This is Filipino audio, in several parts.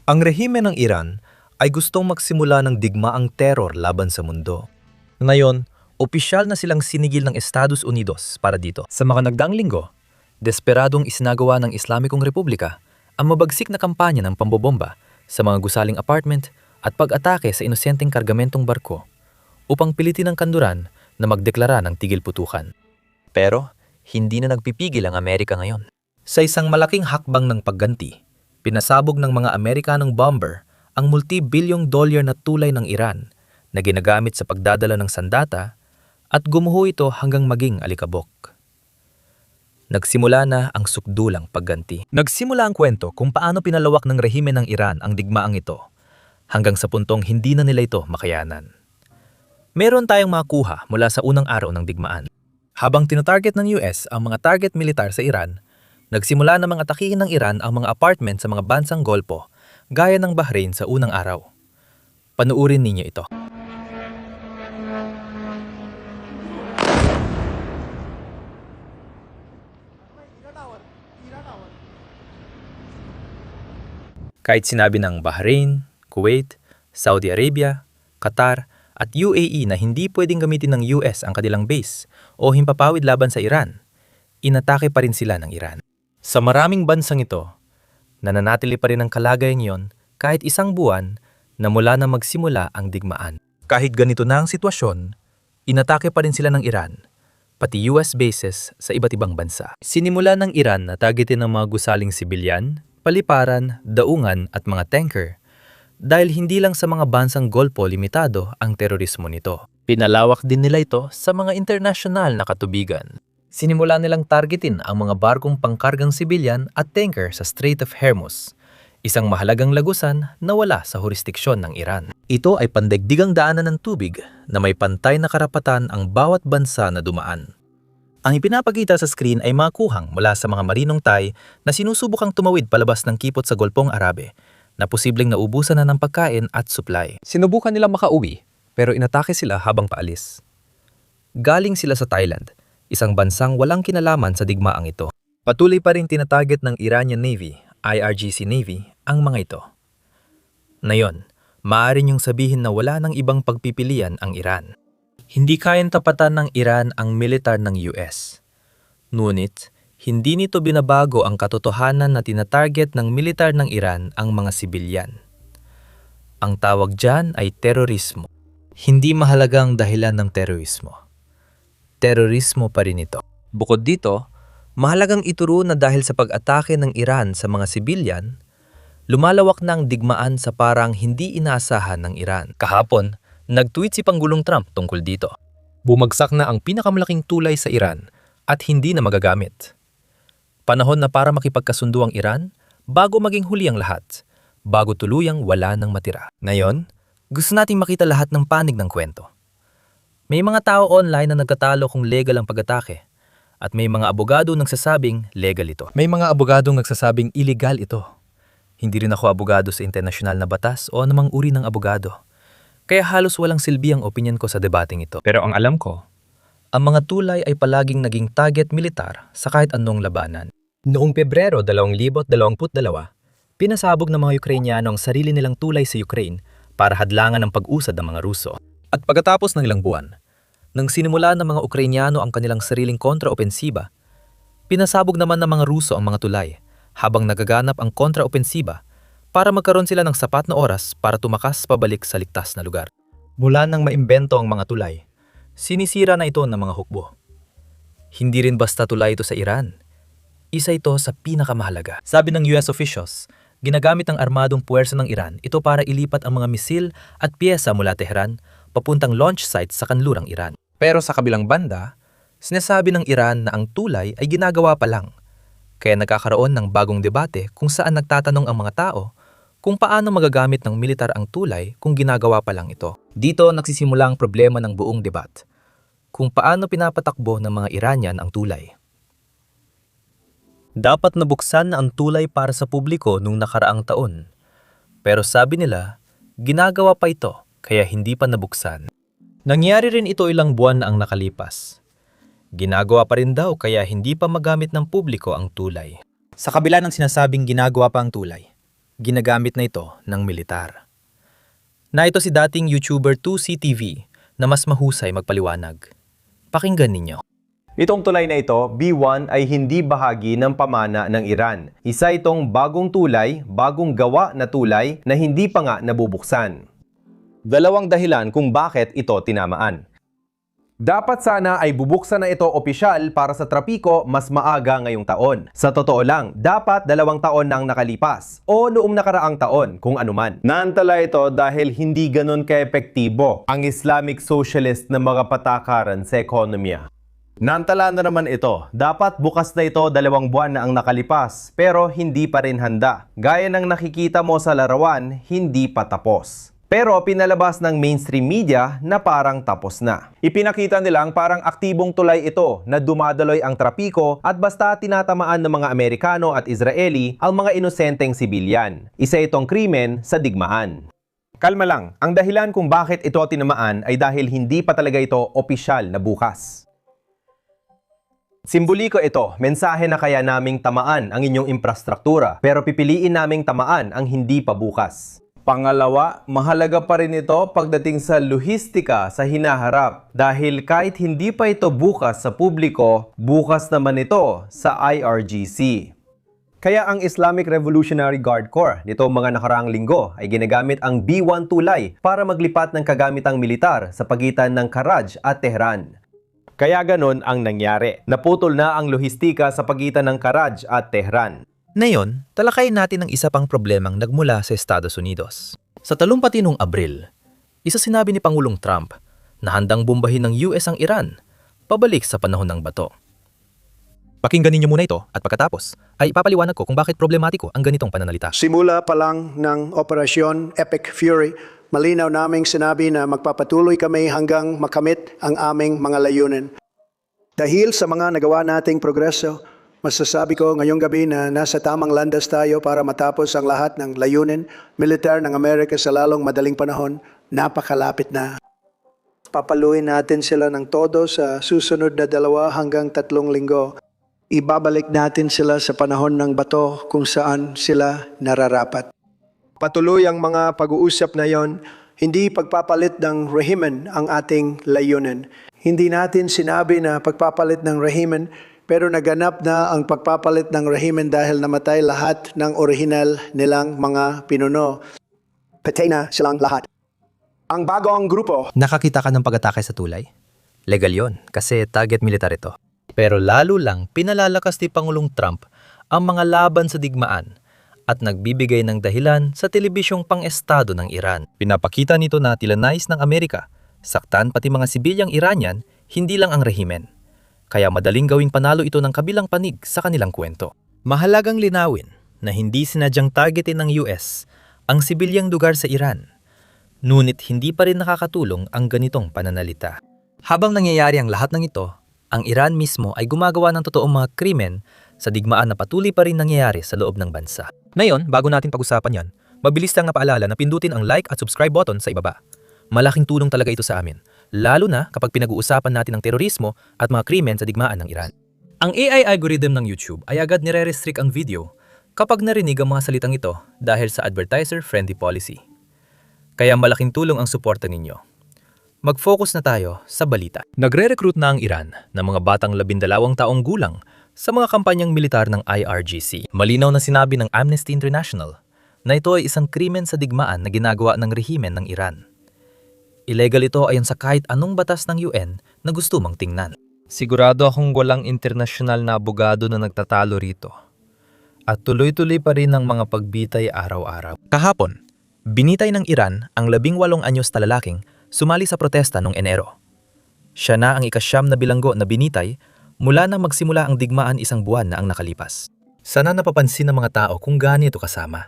Ang rehime ng Iran ay gustong magsimula ng digmaang teror laban sa mundo. Ngayon, opisyal na silang sinigil ng Estados Unidos para dito. Sa mga nagdaang linggo, desperadong isinagawa ng Islamikong Republika ang mabagsik na kampanya ng pambobomba sa mga gusaling apartment at pag-atake sa inosenteng kargamentong barko upang pilitin ng kanluran na magdeklara ng tigil putukan. Pero, hindi na nagpipigil ang Amerika ngayon. Sa isang malaking hakbang ng pagganti, pinasabog ng mga Amerikanong bomber ang multi-bilyong dolyar na tulay ng Iran na ginagamit sa pagdadala ng sandata at gumuho ito hanggang maging alikabok. Nagsimula na ang sukdulang pagganti. Nagsimula ang kwento kung paano pinalawak ng rehime ng Iran ang digmaang ito hanggang sa puntong hindi na nila ito makayanan. Meron tayong makuha mula sa unang araw ng digmaan. Habang tinatarget ng US ang mga target militar sa Iran, nagsimula na mga atakihin ng Iran ang mga apartment sa mga bansang Golpo gaya ng Bahrain sa unang araw. Panuurin ninyo ito. Kahit sinabi ng Bahrain, Kuwait, Saudi Arabia, Qatar at UAE na hindi pwedeng gamitin ng US ang kanilang base o himpapawid laban sa Iran, inatake pa rin sila ng Iran. Sa maraming bansang ito, nananatili pa rin ang kalagayan iyon kahit isang buwan na mula na magsimula ang digmaan. Kahit ganito na ang sitwasyon, inatake pa rin sila ng Iran, pati US bases sa iba't ibang bansa. Sinimula ng Iran na targetin ng mga gusaling sibilyan, paliparan, daungan at mga tanker dahil hindi lang sa mga bansang Golpo limitado ang terorismo nito. Pinalawak din nila ito sa mga internasyonal na katubigan. Sinimula nilang targetin ang mga barkong pangkargang sibilyan at tanker sa Strait of Hormuz, isang mahalagang lagusan na wala sa jurisdiksyon ng Iran. Ito ay pandaigdigang daanan ng tubig na may pantay na karapatan ang bawat bansa na dumaan. Ang ipinapakita sa screen ay mga kuhang mula sa mga marinong Thai na sinusubukang tumawid palabas ng kipot sa Golpong Arabe na posibleng naubusan na ng pagkain at supply. Sinubukan nilang makauwi pero inatake sila habang paalis. Galing sila sa Thailand, isang bansang walang kinalaman sa digmaang ito. Patuloy pa rin tinatarget ng Iranian Navy, IRGC Navy, ang mga ito. Ngayon, maaari niyong sabihin na wala ng ibang pagpipilian ang Iran. Hindi kayang tapatan ng Iran ang militar ng US. Ngunit, hindi nito binabago ang katotohanan na tinatarget ng militar ng Iran ang mga sibilyan. Ang tawag dyan ay terorismo. Hindi mahalagang dahilan ng terorismo. Terorismo pa rin ito. Bukod dito, mahalagang ituro na dahil sa pag-atake ng Iran sa mga sibilyan, lumalawak na ang digmaan sa parang hindi inaasahan ng Iran. Kahapon, nag-tweet si Pangulong Trump tungkol dito. Bumagsak na ang pinakamalaking tulay sa Iran at hindi na magagamit. Panahon na para makipagkasundo ang Iran bago maging huli ang lahat, bago tuluyang wala nang matira. Ngayon, gusto nating makita lahat ng panig ng kwento. May mga tao online na nagtatalo kung legal ang pag-atake at may mga abogado nagsasabing legal ito. May mga abogadong nagsasabing illegal ito. Hindi rin ako abogado sa internasyonal na batas o anumang uri ng abogado. Kaya halos walang silbi ang opinyon ko sa debating ito. Pero ang alam ko, ang mga tulay ay palaging naging target militar sa kahit anong labanan. Noong Pebrero 2022, pinasabog ng mga Ukrainyano ang sarili nilang tulay sa Ukraine para hadlangan ang pag-usad ng mga Ruso. At pagkatapos ng ilang buwan, nang sinimula ng mga Ukrainyano ang kanilang sariling kontraopensiba, pinasabog naman ng mga Ruso ang mga tulay habang nagaganap ang kontraopensiba para magkaroon sila ng sapat na oras para tumakas pabalik sa ligtas na lugar. Mula nang maimbento ang mga tulay, sinisira na ito ng mga hukbo. Hindi rin basta tulay ito sa Iran. Isa ito sa pinakamahalaga. Sabi ng US officials, ginagamit ng armadong puwersa ng Iran ito para ilipat ang mga misil at piyesa mula Tehran papuntang launch site sa kanlurang Iran. Pero sa kabilang banda, sinasabi ng Iran na ang tulay ay ginagawa pa lang. Kaya nagkakaroon ng bagong debate kung saan nagtatanong ang mga tao kung paano magagamit ng militar ang tulay kung ginagawa pa lang ito. Dito nagsisimula ang problema ng buong debat, kung paano pinapatakbo ng mga Iranian ang tulay. Dapat nabuksan na ang tulay para sa publiko nung nakaraang taon, pero sabi nila, ginagawa pa ito kaya hindi pa nabuksan. Nangyari rin ito ilang buwan na ang nakalipas. Ginagawa pa rin daw kaya hindi pa magamit ng publiko ang tulay. Sa kabila ng sinasabing ginagawa pa ang tulay, Ginagamit na ito ng militar. Na ito si dating YouTuber 2CTV na mas mahusay magpaliwanag. Pakinggan ninyo. Itong tulay na ito, B1, ay hindi bahagi ng pamana ng Iran. Isa itong bagong tulay, bagong gawa na tulay na hindi pa nga nabubuksan. Dalawang dahilan kung bakit ito tinamaan. Dapat sana ay bubuksan na ito opisyal para sa trapiko mas maaga ngayong taon. Sa totoo lang, dapat 2 taon nang nakalipas o noong nakaraang taon kung anuman. Naantala ito dahil hindi ganun ka-epektibo ang Islamic Socialist na mga patakaran sa ekonomiya. Naantala na naman ito. Dapat bukas na ito 2 buwan na ang nakalipas pero hindi pa rin handa. Gaya ng nakikita mo sa larawan, hindi pa tapos. Pero pinalabas ng mainstream media na parang tapos na. Ipinakita nilang parang aktibong tulay ito na dumadaloy ang trapiko at basta tinatamaan ng mga Amerikano at Israeli ang mga inosenteng sibilyan. Isa itong krimen sa digmaan. Kalma lang, ang dahilan kung bakit ito tinamaan ay dahil hindi pa talaga ito opisyal na bukas. Simboliko ito, mensahe na kaya naming tamaan ang inyong infrastruktura pero pipiliin naming tamaan ang hindi pa bukas. Pangalawa, mahalaga pa rin ito pagdating sa lohistika sa hinaharap dahil kahit hindi pa ito bukas sa publiko, bukas naman ito sa IRGC. Kaya ang Islamic Revolutionary Guard Corps nito mga nakaraang linggo ay ginagamit ang B1 tulay para maglipat ng kagamitang militar sa pagitan ng Karaj at Tehran. Kaya ganon ang nangyari. Naputol na ang lohistika sa pagitan ng Karaj at Tehran. Ngayon, talakayin natin ang isa pang problemang nagmula sa Estados Unidos. Sa talumpati noong Abril, isa sinabi ni Pangulong Trump na handang bombahin ng US ang Iran pabalik sa panahon ng bato. Pakinggan ninyo muna ito at pagkatapos ay ipapaliwanag ko kung bakit problematiko ang ganitong pananalita. Simula pa lang ng Operasyon Epic Fury, malinaw naming sinabi na magpapatuloy kami hanggang makamit ang aming mga layunin. Dahil sa mga nagawa nating progreso, masasabi ko ngayong gabi na nasa tamang landas tayo para matapos ang lahat ng layunin militar ng Amerika sa lalong madaling panahon. Napakalapit na. Papaluin natin sila ng todo sa susunod na 2 hanggang 3 linggo. Ibabalik natin sila sa panahon ng bato kung saan sila nararapat. Patuloy ang mga pag-uusap na yon, hindi pagpapalit ng rehimen ang ating layunin. Hindi natin sinabi na pagpapalit ng rehimen, pero naganap na ang pagpapalit ng rehimen dahil namatay lahat ng orihinal nilang mga pinuno. Patay na silang lahat. Ang bagong grupo. Nakakita ka ng pag-atake sa tulay? Legal yon kasi target militar ito. Pero lalo lang pinalalakas ni Pangulong Trump ang mga laban sa digmaan at nagbibigay ng dahilan sa telebisyong pang-estado ng Iran. Pinapakita nito na tila nais ng Amerika, saktan pati mga sibilyang Iranian, hindi lang ang rehimen. Kaya madaling gawing panalo ito ng kabilang panig sa kanilang kwento. Mahalagang linawin na hindi sinadyang targetin ng US ang sibilyang lugar sa Iran. Ngunit hindi pa rin nakakatulong ang ganitong pananalita. Habang nangyayari ang lahat ng ito, ang Iran mismo ay gumagawa ng totoong mga krimen sa digmaan na patuloy pa rin nangyayari sa loob ng bansa. Ngayon, bago natin pag-usapan yan, mabilis lang na paalala na pindutin ang like at subscribe button sa ibaba. Malaking tulong talaga ito sa amin, lalo na kapag pinag-uusapan natin ang terorismo at mga krimen sa digmaan ng Iran. Ang AI algorithm ng YouTube ay agad nire-restrict ang video kapag narinig ang mga salitang ito dahil sa advertiser-friendly policy. Kaya malaking tulong ang suporta ninyo. Mag-focus na tayo sa balita. Nagre-recruit na ang Iran ng mga batang 12 taong gulang sa mga kampanyang militar ng IRGC. Malinaw na sinabi ng Amnesty International na ito ay isang krimen sa digmaan na ginagawa ng rehimen ng Iran. Illegal ito ayon sa kahit anong batas ng UN na gusto mong tingnan. Sigurado akong walang internasyonal na abogado na nagtatalo rito. At tuloy-tuloy pa rin ang mga pagbitay araw-araw. Kahapon, binitay ng Iran ang 18 anyos na lalaking sumali sa protesta noong Enero. Siya na ang ika-9 na bilanggo na binitay mula nang magsimula ang digmaan 1 buwan na ang nakalipas. Sana napapansin ng mga tao kung gaano ito kasama.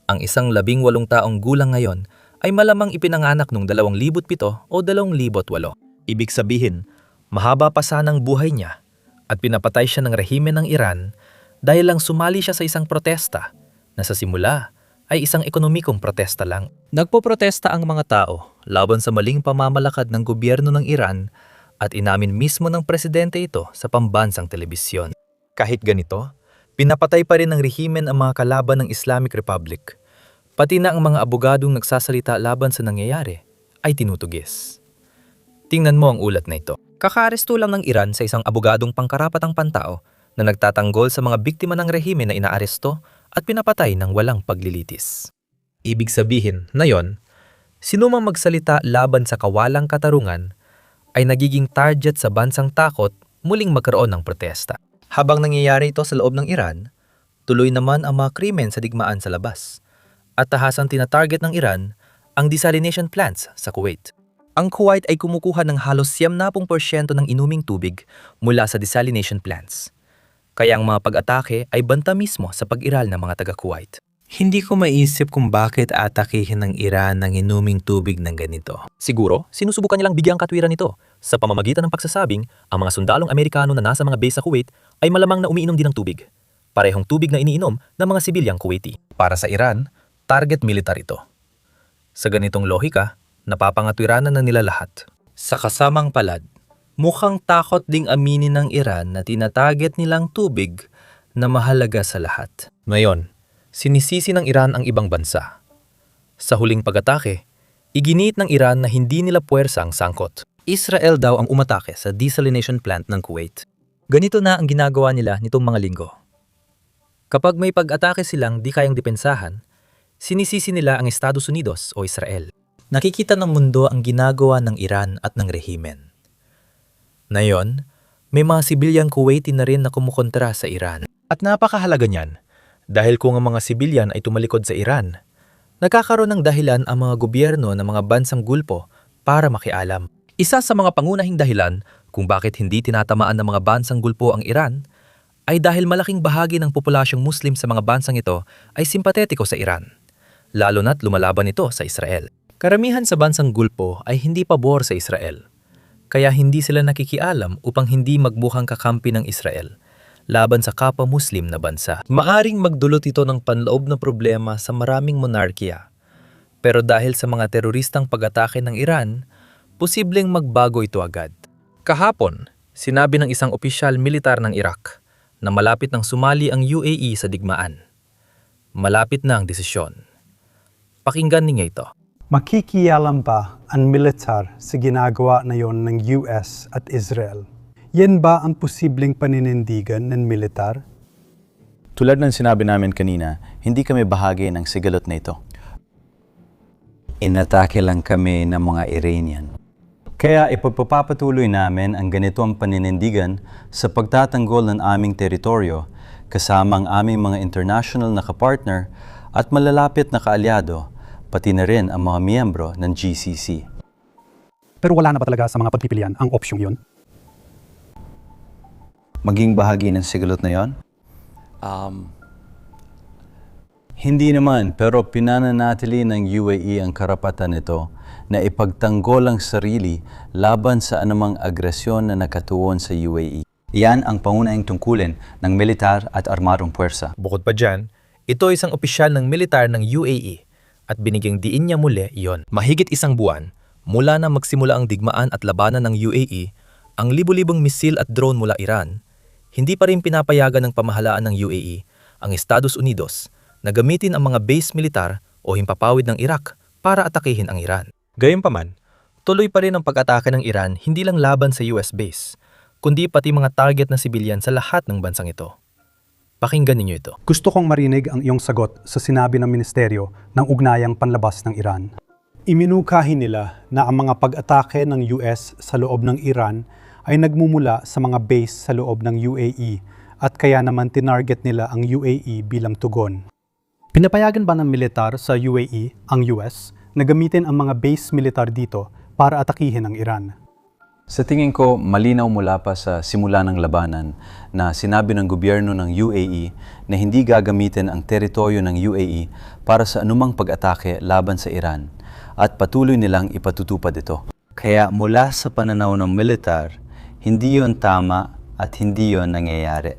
Ang isang 18 taong gulang ngayon ay malamang ipinanganak noong 2007 o 2008. Ibig sabihin, mahaba pa sanang buhay niya at pinapatay siya ng rehimen ng Iran dahil lang sumali siya sa isang protesta na sa simula ay isang ekonomikong protesta lang. Nagpoprotesta ang mga tao laban sa maling pamamalakad ng gobyerno ng Iran at inamin mismo ng presidente ito sa pambansang telebisyon. Kahit ganito, Pinapatay pa rin ng rehimen ang mga kalaban ng Islamic Republic. Pati na ang mga abogadong nagsasalita laban sa nangyayari ay tinutugis. Tingnan mo ang ulat na ito. Kakaaresto lang ng Iran sa isang abogadong pangkarapatang pantao na nagtatanggol sa mga biktima ng rehimen na inaaresto at pinapatay ng walang paglilitis. Ibig sabihin na yon, sinumang magsalita laban sa kawalang katarungan ay nagiging target sa bansang takot muling magkaroon ng protesta. Habang nangyayari ito sa loob ng Iran, tuloy naman ang mga krimen sa digmaan sa labas. At tahasang tinatarget ng Iran ang desalination plants sa Kuwait. Ang Kuwait ay kumukuha ng halos 70% ng inuming tubig mula sa desalination plants. Kaya ang mga pag-atake ay banta mismo sa pag-iral ng mga taga-Kuwait. Hindi ko maisip kung bakit atakihin ng Iran ng inuming tubig ng ganito. Siguro, sinusubukan nilang bigyang katwiran nito sa pamamagitan ng pagsasabing ang mga sundalong Amerikano na nasa mga base sa Kuwait ay malamang na umiinom din ng tubig. Parehong tubig na iniinom ng mga sibilyang Kuwaiti. Para sa Iran, target militar ito. Sa ganitong lohika, napapangatwiranan na nila lahat. Sa kasamang palad, mukhang takot ding aminin ng Iran na tinatarget nilang tubig na mahalaga sa lahat. Ngayon, sinisisi ng Iran ang ibang bansa. Sa huling pag-atake, iginiit ng Iran na hindi nila puwersa ang sangkot. Israel daw ang umatake sa desalination plant ng Kuwait. Ganito na ang ginagawa nila nitong mga linggo. Kapag may pag-atake silang di kayang depensahan, sinisisi nila ang Estados Unidos o Israel. Nakikita ng mundo ang ginagawa ng Iran at ng rehimen. Ngayon, may mga sibilyang Kuwaiti na rin na kumukontra sa Iran. At napakahalaga niyan, dahil kung ang mga sibilyan ay tumalikod sa Iran, nagkakaroon ng dahilan ang mga gobyerno ng mga bansang Gulpo para makialam. Isa sa mga pangunahing dahilan kung bakit hindi tinatamaan ng mga bansang Gulpo ang Iran ay dahil malaking bahagi ng populasyong Muslim sa mga bansang ito ay simpatetiko sa Iran, lalo na't lumalaban ito sa Israel. Karamihan sa bansang Gulpo ay hindi pabor sa Israel, kaya hindi sila nakikialam upang hindi magbuhang kakampi ng Israel laban sa kapwa Muslim na bansa. Maaring magdulot ito ng panloob na problema sa maraming monarkiya, pero dahil sa mga teroristang pag-atake ng Iran, posibleng magbago ito agad. Kahapon, sinabi ng isang opisyal militar ng Iraq na malapit nang sumali ang UAE sa digmaan. Malapit na ang desisyon. Pakinggan niya ito. Makikialam ba ang militar sa ginagawa na yon ng US at Israel? Yan ba ang posibleng paninindigan ng militar? Tulad ng sinabi namin kanina, hindi kami bahagi ng sigalot na ito. Inatake lang kami ng mga Iranian. Kaya ipagpapatuloy namin ang ganitong paninindigan sa pagtatanggol ng aming teritoryo kasama ang aming mga international na kapartner at malalapit na kaalyado, pati na rin ang mga miyembro ng GCC. Pero wala na ba talaga sa mga pagpipilian ang opsyong yun? Maging bahagi ng sigalot na yon? Hindi naman, pero pinananatili ng UAE ang karapatan nito na ipagtanggol ang sarili laban sa anumang agresyon na nakatuon sa UAE. Iyan ang pangunahing tungkulin ng militar at armadong puwersa. Bukod pa dyan, ito isang opisyal ng militar ng UAE at binigyang diin niya muli iyon. Mahigit isang buwan, mula na magsimula ang digmaan at labanan ng UAE, ang libu-libong misil at drone mula Iran, hindi pa rin pinapayagan ng pamahalaan ng UAE ang Estados Unidos na gamitin ang mga base militar o himpapawid ng Iraq para atakihin ang Iran. Gayunpaman, tuloy pa rin ang pag-atake ng Iran hindi lang laban sa US base, kundi pati mga target na sibilyan sa lahat ng bansang ito. Pakinggan ninyo ito. Gusto kong marinig ang iyong sagot sa sinabi ng ministeryo ng ugnayang panlabas ng Iran. Iminukahi nila na ang mga pag-atake ng US sa loob ng Iran ay nagmumula sa mga base sa loob ng UAE at kaya naman tinarget nila ang UAE bilang tugon. Pinapayagan ba ng militar sa UAE ang US na gamitin ang mga base militar dito para atakihin ang Iran? Sa tingin ko, malinaw mula pa sa simula ng labanan na sinabi ng gobyerno ng UAE na hindi gagamitin ang teritoryo ng UAE para sa anumang pag-atake laban sa Iran at patuloy nilang ipatutupad ito. Kaya mula sa pananaw ng militar, hindi yon tama at hindi yon nangyayari.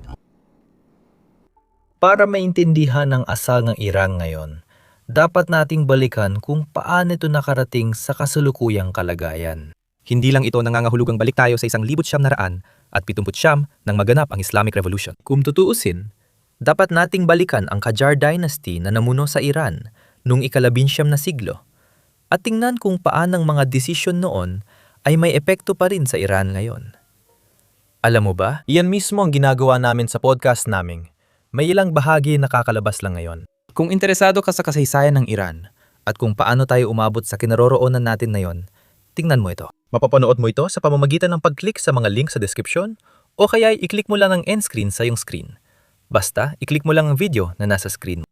Para maintindihan ang asal ng Iran ngayon, dapat nating balikan kung paano ito nakarating sa kasalukuyang kalagayan. Hindi lang ito nangangahulugang balik tayo sa 1979 nang maganap ang Islamic Revolution. Kung tutuusin, Dapat nating balikan ang Qajar Dynasty na namuno sa Iran noong ika-19 na siglo at tingnan kung paanang mga desisyon noon ay may epekto pa rin sa Iran ngayon. Alam mo ba, iyan mismo ang ginagawa namin sa podcast naming. May ilang bahagi na kakalabas lang ngayon. Kung interesado ka sa kasaysayan ng Iran at kung paano tayo umabot sa kinaroroonan natin ngayon, tingnan mo ito. Mapapanood mo ito sa pamamagitan ng pag-click sa mga link sa description o kaya i-click mo lang ang end screen sa iyong screen. Basta, i-click mo lang ang video na nasa screen.